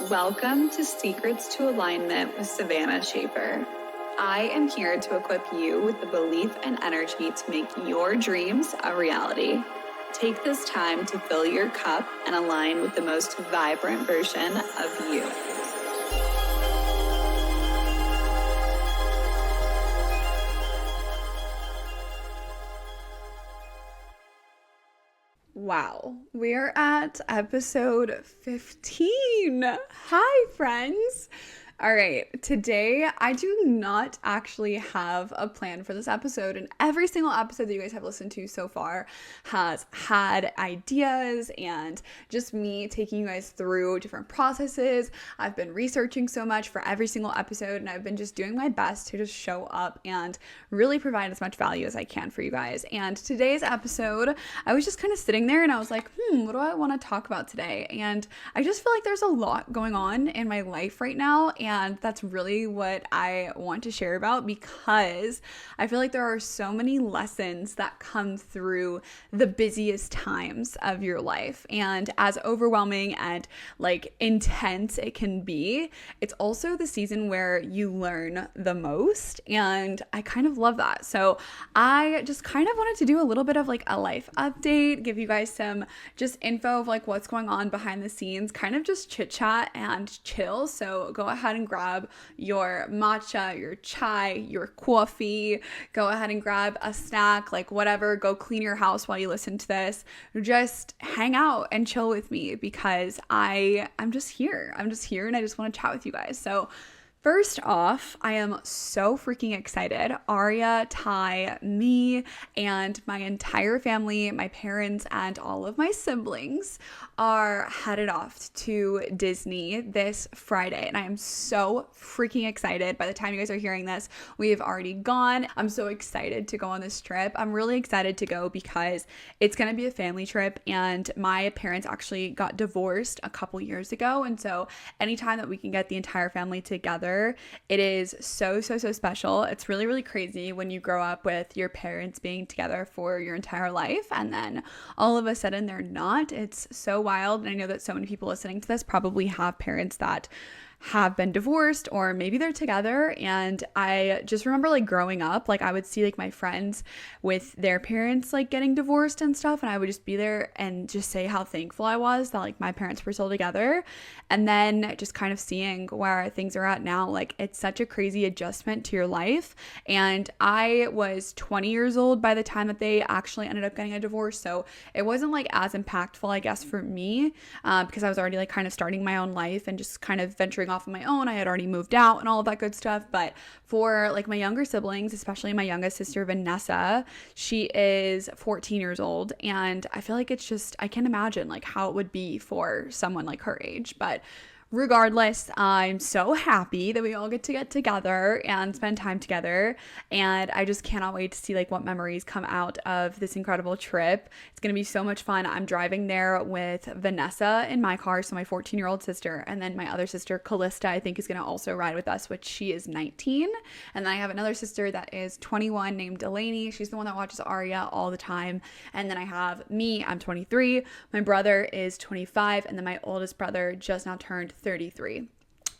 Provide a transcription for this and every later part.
Welcome to Secrets to Alignment with Savannah Schaefer. I am here to equip you with the belief and energy to make your dreams a reality. Take this time to fill your cup and align with the most vibrant version of you. Wow, we're at episode 15. Hi, friends. All right, today I do not actually have a plan for this episode, and every single episode that you guys have listened to so far has had ideas and just me taking you guys through different processes. I've been researching so much for every single episode, and I've been just doing my best to just show up and really provide as much value as I can for you guys. And today's episode, I was just kind of sitting there and I was like, what do I want to talk about today? And I just feel like there's a lot going on in my life right now, and that's really what I want to share about, because I feel like there are so many lessons that come through the busiest times of your life. And as overwhelming and like intense it can be, it's also the season where you learn the most. And I kind of love that. So I just kind of wanted to do a little bit of like a life update, give you guys some just info of like what's going on behind the scenes, kind of just chit chat and chill. So go ahead and grab your matcha, your chai, your coffee, go ahead and grab a snack, like whatever, go clean your house while you listen to this. Just hang out and chill with me, because I'm just here and I just want to chat with you guys. So first off, I am so freaking excited. Aria, Ty, me, and my entire family, my parents, and all of my siblings are headed off to Disney this Friday, and I am so freaking excited. By the time you guys are hearing this, we have already gone. I'm so excited to go on this trip. I'm really excited to go because it's going to be a family trip, and my parents actually got divorced a couple years ago, and so anytime that we can get the entire family together, it is so special. It's really, really crazy when you grow up with your parents being together for your entire life and then all of a sudden they're not. It's so wild. And I know that so many people listening to this probably have parents that have been divorced, or maybe they're together. And I just remember like growing up, like I would see like my friends with their parents like getting divorced and stuff, and I would just be there and just say how thankful I was that like my parents were still together. And then just kind of seeing where things are at now, like it's such a crazy adjustment to your life. And I was 20 years old by the time that they actually ended up getting a divorce, so it wasn't like as impactful, I guess, for me, because I was already like kind of starting my own life and just kind of venturing off on my own. I had already moved out and all of that good stuff. But for like my younger siblings, especially my youngest sister Vanessa, she is 14 years old, and I feel like it's just, I can't imagine like how it would be for someone like her age. But regardless, I'm so happy that we all get together and spend time together, and I just cannot wait to see like what memories come out of this incredible trip. It's gonna be so much fun. I'm driving there with Vanessa in my car, so my 14-year-old sister, and then my other sister Callista, I think, is gonna also ride with us, which she is 19. And then I have another sister that is 21 named Delaney. She's the one that watches Aria all the time. And then I have me, I'm 23, my brother is 25, and then my oldest brother just now turned 33.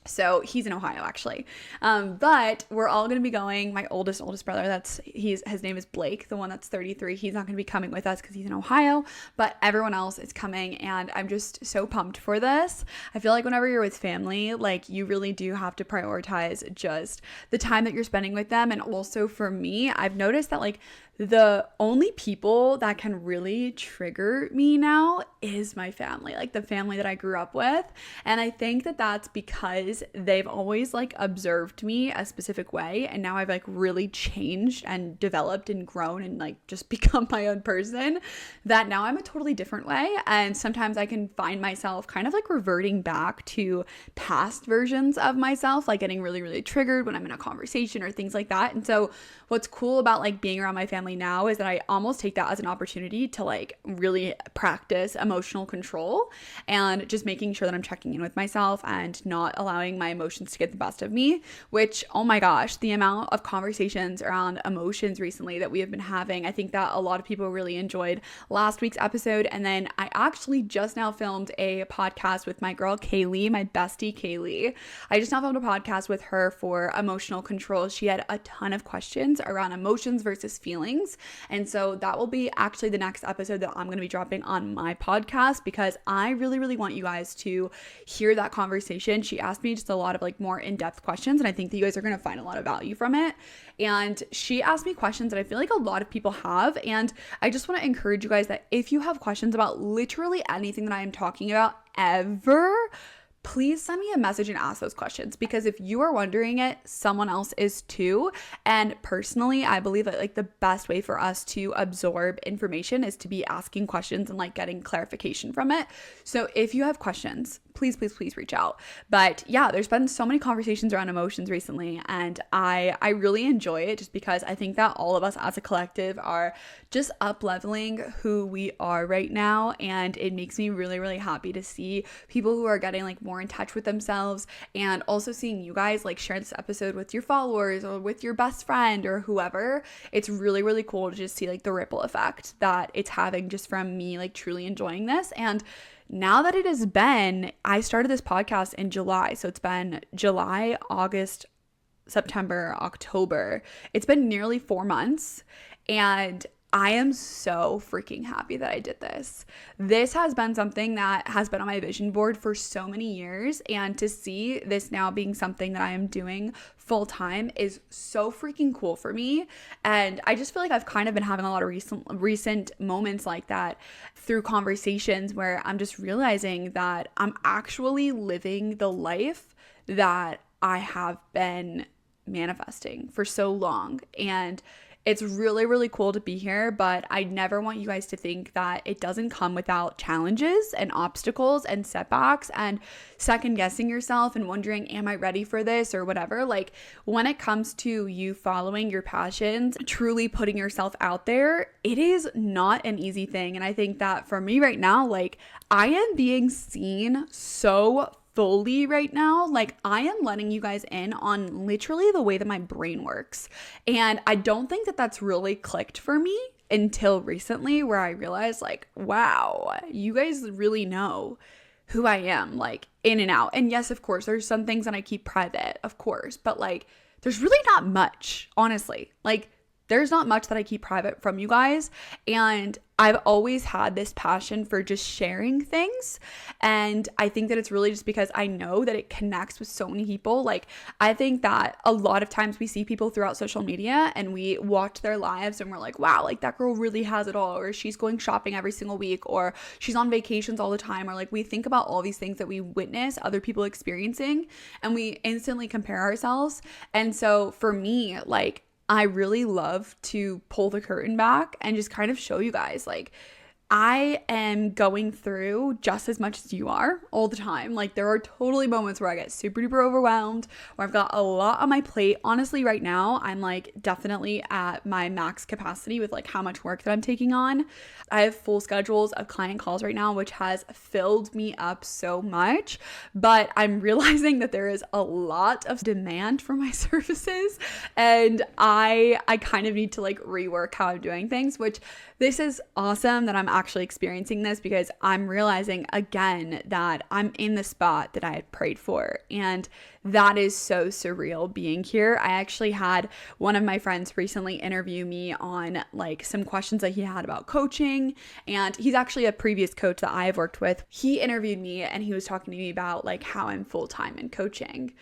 So he's in Ohio, actually. But we're all going to be going. My oldest brother, his name is Blake, the one that's 33. He's not going to be coming with us because he's in Ohio, but everyone else is coming, and I'm just so pumped for this. I feel like whenever you're with family, like you really do have to prioritize just the time that you're spending with them. And also for me, I've noticed that like the only people that can really trigger me now is my family, like the family that I grew up with. And I think that that's because they've always like observed me a specific way, and now I've like really changed and developed and grown and like just become my own person, that now I'm a totally different way. And sometimes I can find myself kind of like reverting back to past versions of myself, like getting really, really triggered when I'm in a conversation or things like that. And so what's cool about like being around my family now is that I almost take that as an opportunity to like really practice emotional control and just making sure that I'm checking in with myself and not allowing allowing my emotions to get the best of me, which, oh my gosh, the amount of conversations around emotions recently that we have been having, I think that a lot of people really enjoyed last week's episode. And then I actually just now filmed a podcast with my girl Kaylee, my bestie Kaylee. I just now filmed a podcast with her for emotional control. She had a ton of questions around emotions versus feelings. And so that will be actually the next episode that I'm going to be dropping on my podcast, because I really, really want you guys to hear that conversation. She asked me just a lot of like more in-depth questions, and I think that you guys are going to find a lot of value from it. And she asked me questions that I feel like a lot of people have. And I just want to encourage you guys that if you have questions about literally anything that I am talking about ever, please send me a message and ask those questions, because if you are wondering it, someone else is too. And personally, I believe that like the best way for us to absorb information is to be asking questions and like getting clarification from it. So if you have questions, please reach out. But yeah, there's been so many conversations around emotions recently, and I really enjoy it just because I think that all of us as a collective are just up-leveling who we are right now, and it makes me really, really happy to see people who are getting like more in touch with themselves, and also seeing you guys like share this episode with your followers or with your best friend or whoever. It's really, really cool to just see like the ripple effect that it's having just from me like truly enjoying this. And now that it has been, I started this podcast in July. So it's been July, August, September, October. It's been nearly 4 months. And I am so freaking happy that I did this. This has been something that has been on my vision board for so many years. And to see this now being something that I am doing full time is so freaking cool for me. And I just feel like I've kind of been having a lot of recent moments like that through conversations where I'm just realizing that I'm actually living the life that I have been manifesting for so long. And it's really, really cool to be here, but I never want you guys to think that it doesn't come without challenges and obstacles and setbacks and second guessing yourself and wondering, am I ready for this or whatever? Like, when it comes to you following your passions, truly putting yourself out there, it is not an easy thing. And I think that for me right now, like, I am being seen so fully right now. Like, I am letting you guys in on literally the way that my brain works. And I don't think that that's really clicked for me until recently, where I realized like, wow, you guys really know who I am, like in and out. And yes, of course, there's some things that I keep private, of course, but like, there's really not much, honestly. Like, there's not much that I keep private from you guys. And I've always had this passion for just sharing things. And I think that it's really just because I know that it connects with so many people. Like, I think that a lot of times we see people throughout social media and we watch their lives and we're like, wow, like that girl really has it all, or she's going shopping every single week, or she's on vacations all the time, or like we think about all these things that we witness other people experiencing and we instantly compare ourselves. And so for me, like, I really love to pull the curtain back and just kind of show you guys, like, I am going through just as much as you are all the time. Like, there are totally moments where I get super duper overwhelmed, where I've got a lot on my plate. Honestly, right now, I'm like definitely at my max capacity with like how much work that I'm taking on. I have full schedules of client calls right now, which has filled me up so much, but I'm realizing that there is a lot of demand for my services, and I kind of need to like rework how I'm doing things, which this is awesome that I'm actually experiencing this, because I'm realizing again that I'm in the spot that I had prayed for. And that is so surreal being here. I actually had one of my friends recently interview me on like some questions that he had about coaching. And he's actually a previous coach that I have worked with. He interviewed me and he was talking to me about like how I'm full-time in coaching.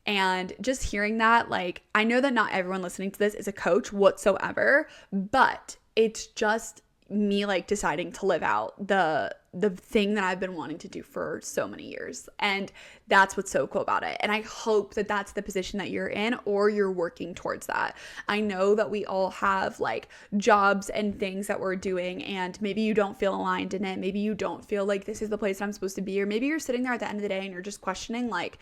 And just hearing that, like, I know that not everyone listening to this is a coach whatsoever, but it's just me like deciding to live out the thing that I've been wanting to do for so many years. And that's what's so cool about it. And I hope that that's the position that you're in, or you're working towards that. I know that we all have like jobs and things that we're doing, and maybe you don't feel aligned in it. Maybe you don't feel like this is the place I'm supposed to be, or maybe you're sitting there at the end of the day and you're just questioning like,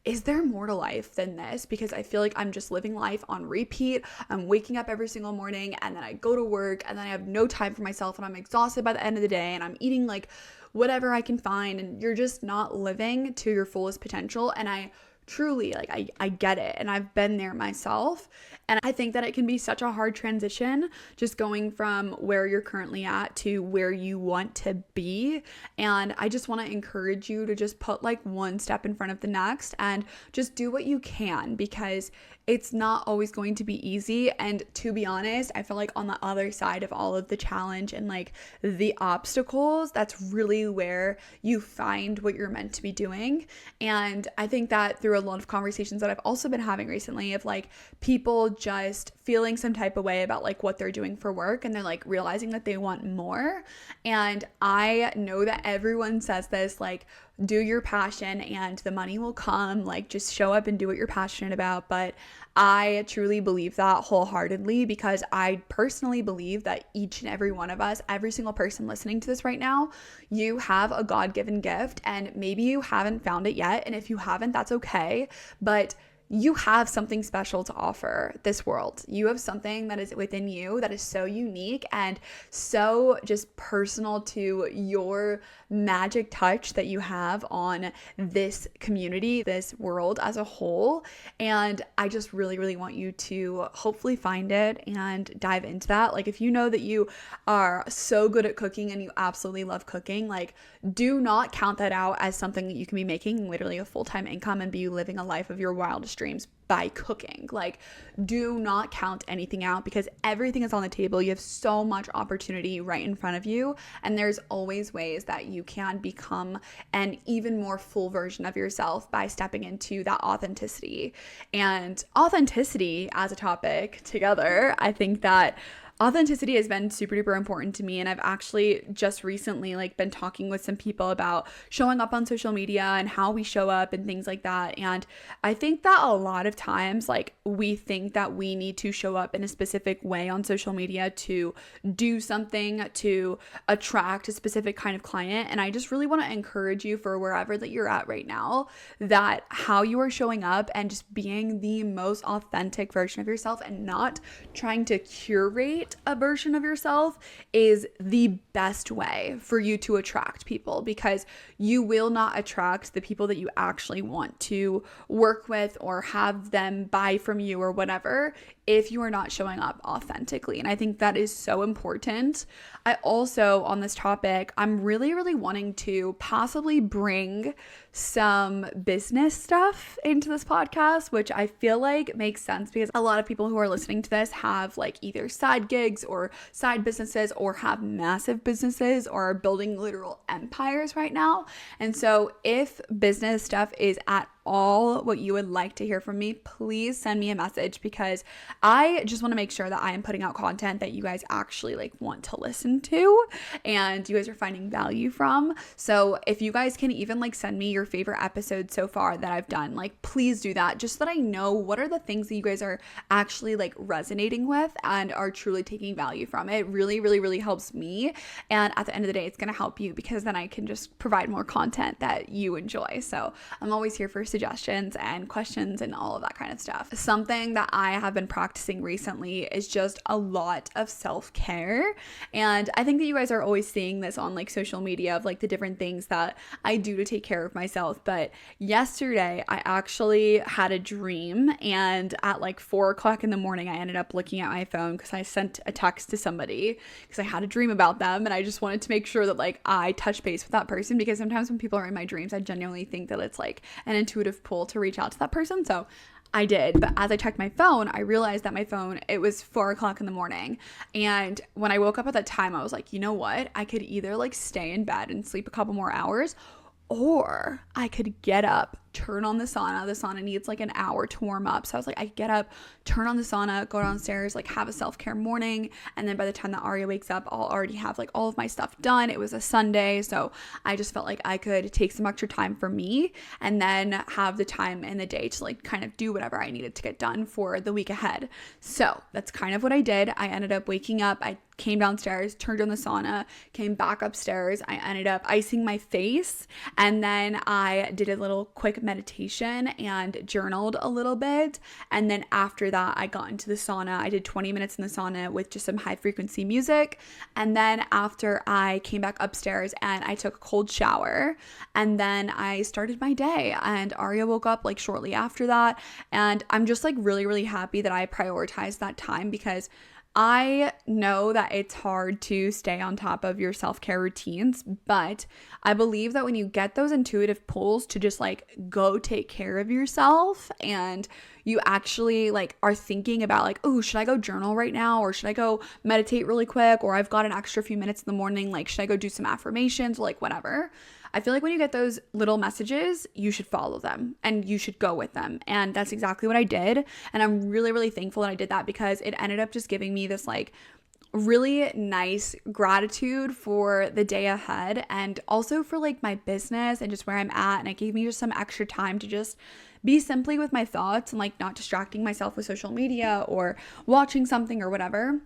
is there more to life than this? Because I feel like I'm just living life on repeat. I'm waking up every single morning, and then I go to work, and then I have no time for myself, and I'm exhausted by the end of the day, and I'm eating like whatever I can find, and you're just not living to your fullest potential. And I truly, like I get it, and I've been there myself. And I think that it can be such a hard transition, just going from where you're currently at to where you want to be. And I just want to encourage you to just put like one step in front of the next and just do what you can, because it's not always going to be easy. And to be honest, I feel like on the other side of all of the challenge and like the obstacles, that's really where you find what you're meant to be doing. And I think that through a lot of conversations that I've also been having recently of like people just feeling some type of way about like what they're doing for work, and they're like realizing that they want more. And I know that everyone says this, like, do your passion and the money will come, like just show up and do what you're passionate about. But I truly believe that wholeheartedly, because I personally believe that each and every one of us, every single person listening to this right now, you have a God-given gift, and maybe you haven't found it yet. And if you haven't, that's okay. But you have something special to offer this world. You have something that is within you that is so unique and so just personal to your magic touch that you have on this community, this world as a whole. And I just really, really want you to hopefully find it and dive into that. Like, if you know that you are so good at cooking and you absolutely love cooking, like, do not count that out as something that you can be making literally a full-time income and be living a life of your wildest dreams by cooking. Like, do not count anything out, because everything is on the table. You have so much opportunity right in front of you, and there's always ways that you can become an even more full version of yourself by stepping into that authenticity. And authenticity as a topic together, I think that authenticity has been super duper important to me, and I've actually just recently like been talking with some people about showing up on social media and how we show up and things like that. And I think that a lot of times, like, we think that we need to show up in a specific way on social media to do something to attract a specific kind of client. And I just really want to encourage you, for wherever that you're at right now, that how you are showing up and just being the most authentic version of yourself and not trying to curate a version of yourself is the best way for you to attract people, because you will not attract the people that you actually want to work with or have them buy from you or whatever if you are not showing up authentically. And I think that is so important. I also, on this topic, I'm really, really wanting to possibly bring some business stuff into this podcast, which I feel like makes sense, because a lot of people who are listening to this have like either side gigs or side businesses, or have massive businesses, or are building literal empires right now. And so if business stuff is at all what you would like to hear from me, please send me a message, because I just want to make sure that I am putting out content that you guys actually like want to listen to and you guys are finding value from. So if you guys can even like send me your favorite episodes so far that I've done, like, please do that, just so that I know what are the things that you guys are actually like resonating with and are truly taking value from. It really, really, really helps me, and at the end of the day, it's going to help you, because then I can just provide more content that you enjoy. So I'm always here for suggestions and questions and all of that kind of stuff. Something that I have been practicing recently is just a lot of self-care. And I think that you guys are always seeing this on like social media of like the different things that I do to take care of myself. But yesterday I actually had a dream, and at like 4:00 in the morning, I ended up looking at my phone because I sent a text to somebody because I had a dream about them, and I just wanted to make sure that like I touch base with that person, because sometimes when people are in my dreams, I genuinely think that it's like an intuitive pull to reach out to that person. So I did, but as I checked my phone, I realized that my phone, it was 4:00 in the morning. And when I woke up at that time, I was like, you know what? I could either like stay in bed and sleep a couple more hours, or I could get up, turn on the sauna. The sauna needs like an hour to warm up. So I was like, I could get up, turn on the sauna, go downstairs, like have a self-care morning. And then by the time that Aria wakes up, I'll already have like all of my stuff done. It was a Sunday. So I just felt like I could take some extra time for me, and then have the time in the day to like kind of do whatever I needed to get done for the week ahead. So that's kind of what I did. I ended up waking up. I came downstairs, turned on the sauna, came back upstairs. I ended up icing my face, and then I did a little quick meditation and journaled a little bit. And then after that, I got into the sauna. I did 20 minutes in the sauna with just some high frequency music. And then after, I came back upstairs and I took a cold shower. And then I started my day. And Arya woke up like shortly after that. And I'm just like really, really happy that I prioritized that time, because I know that it's hard to stay on top of your self-care routines, but I believe that when you get those intuitive pulls to just like go take care of yourself, and you actually like are thinking about like, oh, should I go journal right now, or should I go meditate really quick, or I've got an extra few minutes in the morning, like should I go do some affirmations, or like whatever. I feel like when you get those little messages, you should follow them and you should go with them. And that's exactly what I did. And I'm really, really thankful that I did that, because it ended up just giving me this like really nice gratitude for the day ahead, and also for like my business and just where I'm at. And it gave me just some extra time to just be simply with my thoughts and like not distracting myself with social media or watching something or whatever.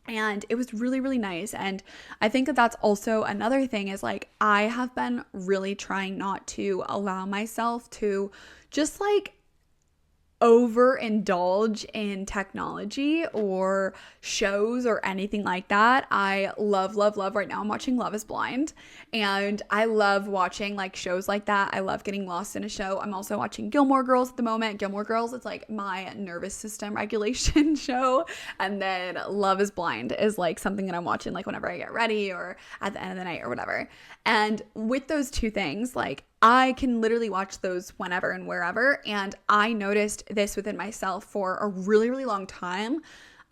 And it was really, really nice. And I think that that's also another thing, is like I have been really trying not to allow myself to just like overindulge in technology or shows or anything like that. I love right now I'm watching Love is Blind, and I love watching like shows like that. I love getting lost in a show. I'm also watching Gilmore Girls at the moment. Gilmore Girls, it's like my nervous system regulation show, and then Love is Blind is like something that I'm watching like whenever I get ready or at the end of the night or whatever. And with those two things, like I can literally watch those whenever and wherever. And I noticed this within myself for a really, really long time.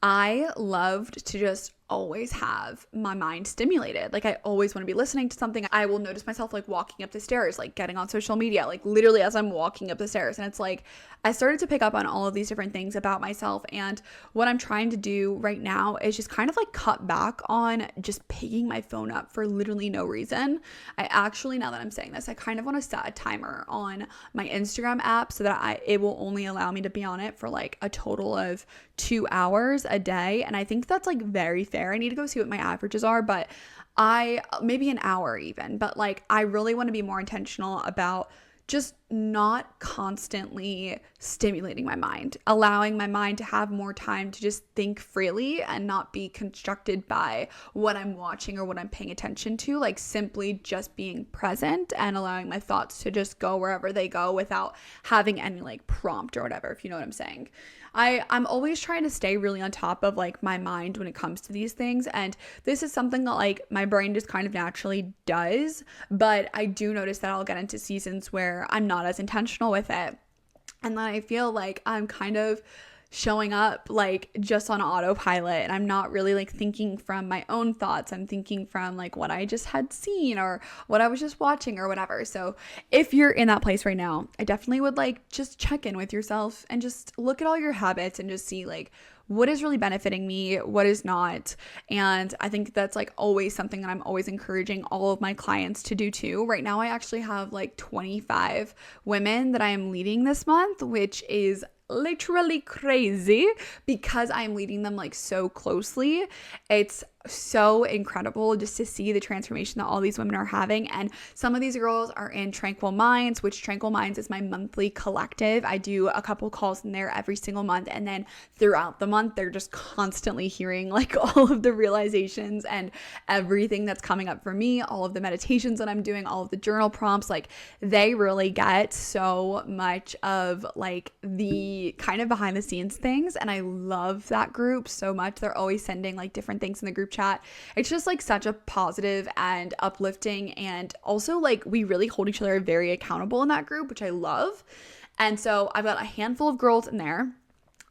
I loved to just always have my mind stimulated. Like I always want to be listening to something. I will notice myself like walking up the stairs, like getting on social media, like literally as I'm walking up the stairs. And it's like I started to pick up on all of these different things about myself. And what I'm trying to do right now is just kind of like cut back on just picking my phone up for literally no reason. I actually, now that I'm saying this, I kind of want to set a timer on my Instagram app so that it will only allow me to be on it for like a total of 2 hours a day. And I think that's like very fair. I need to go see what my averages are, but maybe an hour even, but like I really want to be more intentional about just not constantly stimulating my mind, allowing my mind to have more time to just think freely and not be constructed by what I'm watching or what I'm paying attention to, like simply just being present and allowing my thoughts to just go wherever they go without having any like prompt or whatever, if you know what I'm saying. I'm always trying to stay really on top of like my mind when it comes to these things, and this is something that like my brain just kind of naturally does, but I do notice that I'll get into seasons where I'm not as intentional with it, and then I feel like I'm kind of showing up like just on autopilot, and I'm not really like thinking from my own thoughts. I'm thinking from like what I just had seen or what I was just watching or whatever. So if you're in that place right now, I definitely would like just check in with yourself and just look at all your habits and just see like what is really benefiting me, what is not. And I think that's like always something that I'm always encouraging all of my clients to do too. Right now I actually have like 25 women that I am leading this month, which is literally crazy because I'm leading them like so closely. It's so incredible just to see the transformation that all these women are having. And some of these girls are in Tranquil Minds, which Tranquil Minds is my monthly collective. I do a couple calls in there every single month, and then throughout the month they're just constantly hearing like all of the realizations and everything that's coming up for me, all of the meditations that I'm doing, all of the journal prompts. Like they really get so much of like the kind of behind the scenes things, and I love that group so much. They're always sending like different things in the group chat. It's just like such a positive and uplifting, and also like we really hold each other very accountable in that group, which I love. And so I've got a handful of girls in there.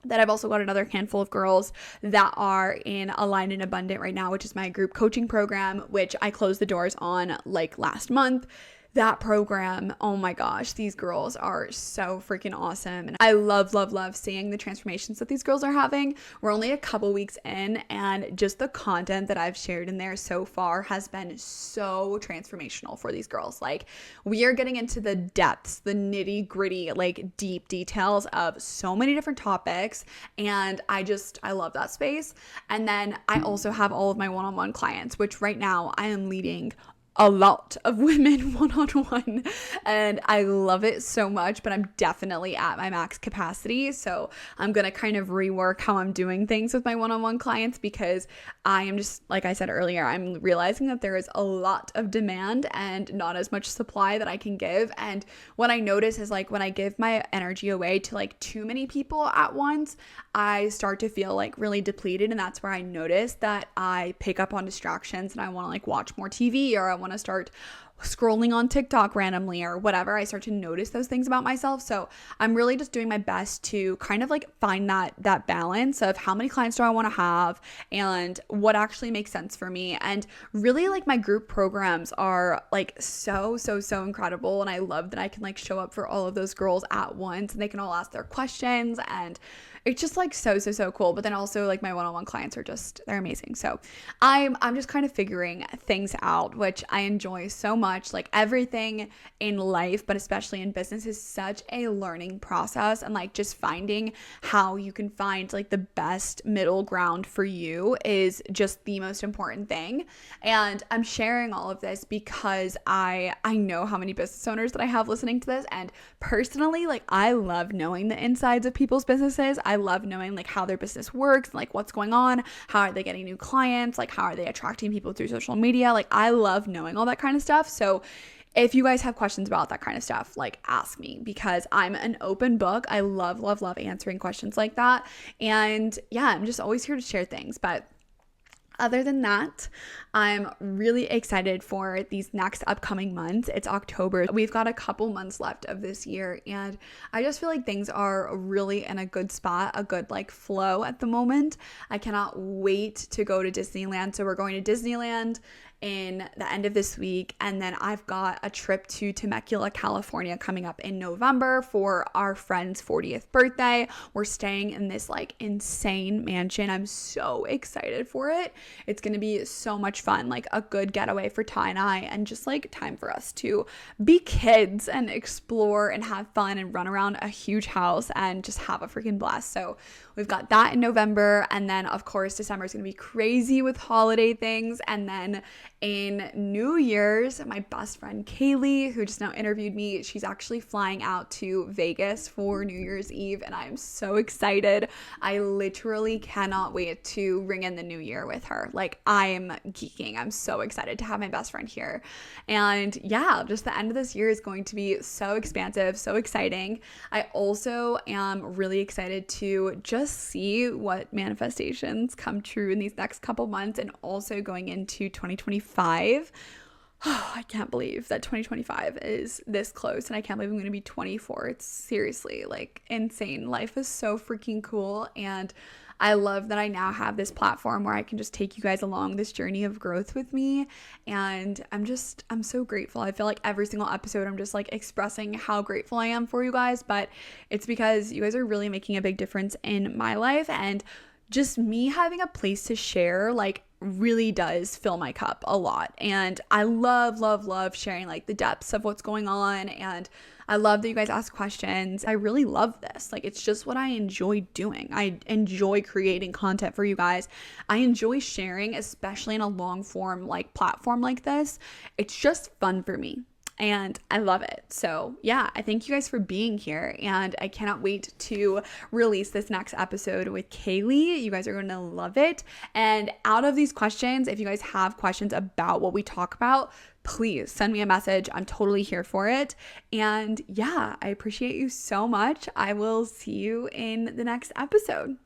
That I've also got another handful of girls that are in Aligned and Abundant right now, which is my group coaching program, which I closed the doors on like last month. That program, oh my gosh, these girls are so freaking awesome. And I love seeing the transformations that these girls are having. We're only a couple weeks in, and just the content that I've shared in there so far has been so transformational for these girls. Like we are getting into the depths, the nitty gritty, like deep details of so many different topics. And I love that space. And then I also have all of my one-on-one clients, which right now I am leading a lot of women one-on-one, and I love it so much, but I'm definitely at my max capacity. So I'm going to kind of rework how I'm doing things with my one-on-one clients, because I am just, like I said earlier, I'm realizing that there is a lot of demand and not as much supply that I can give. And what I notice is like when I give my energy away to like too many people at once, I start to feel like really depleted. And that's where I notice that I pick up on distractions and I want to like watch more TV, or I want to start scrolling on TikTok randomly or whatever. I start to notice those things about myself. So I'm really just doing my best to kind of like find that balance of how many clients do I want to have and what actually makes sense for me. And really like my group programs are like so incredible, and I love that I can like show up for all of those girls at once and they can all ask their questions, and it's just like so cool. But then also like my one-on-one clients are just, they're amazing. So I'm just kind of figuring things out, which I enjoy so much. Like everything in life, but especially in business, is such a learning process, and like just finding how you can find like the best middle ground for you is just the most important thing. And I'm sharing all of this because I know how many business owners that I have listening to this, and personally, like I love knowing the insides of people's businesses. I love knowing like how their business works, and, like what's going on, how are they getting new clients, like how are they attracting people through social media. Like I love knowing all that kind of stuff. So if you guys have questions about that kind of stuff, like ask me, because I'm an open book. I love answering questions like that. And yeah, I'm just always here to share things. But other than that, I'm really excited for these next upcoming months. It's October. We've got a couple months left of this year, and I just feel like things are really in a good spot, a good like flow at the moment. I cannot wait to go to Disneyland. So we're going to Disneyland in the end of this week, and then I've got a trip to Temecula, California coming up in November for our friend's 40th birthday. We're staying in this like insane mansion. I'm so excited for it. It's gonna be so much fun, like a good getaway for Ty and I, and just like time for us to be kids and explore and have fun and run around a huge house and just have a freaking blast. So we've got that in November, and then of course December is gonna be crazy with holiday things. And then in New Year's, my best friend Kaylee, who just now interviewed me, she's actually flying out to Vegas for New Year's Eve, and I'm so excited. I literally cannot wait to ring in the new year with her. Like I'm geeking. I'm so excited to have my best friend here. And yeah, just the end of this year is going to be so expansive, so exciting. I also am really excited to just see what manifestations come true in these next couple months, and also going into 2025. Oh, I can't believe that 2025 is this close, and I can't believe I'm going to be 24. It's seriously like insane. Life is so freaking cool, and I love that I now have this platform where I can just take you guys along this journey of growth with me. And I'm so grateful. I feel like every single episode I'm just like expressing how grateful I am for you guys, but it's because you guys are really making a big difference in my life, and just me having a place to share like really does fill my cup a lot. And I love sharing like the depths of what's going on, and I love that you guys ask questions. I really love this. Like it's just what I enjoy doing. I enjoy creating content for you guys. I enjoy sharing, especially in a long form like platform like this. It's just fun for me, and I love it. So yeah, I thank you guys for being here, and I cannot wait to release this next episode with Kaylee. You guys are going to love it. And out of these questions, if you guys have questions about what we talk about, please send me a message. I'm totally here for it. And yeah, I appreciate you so much. I will see you in the next episode.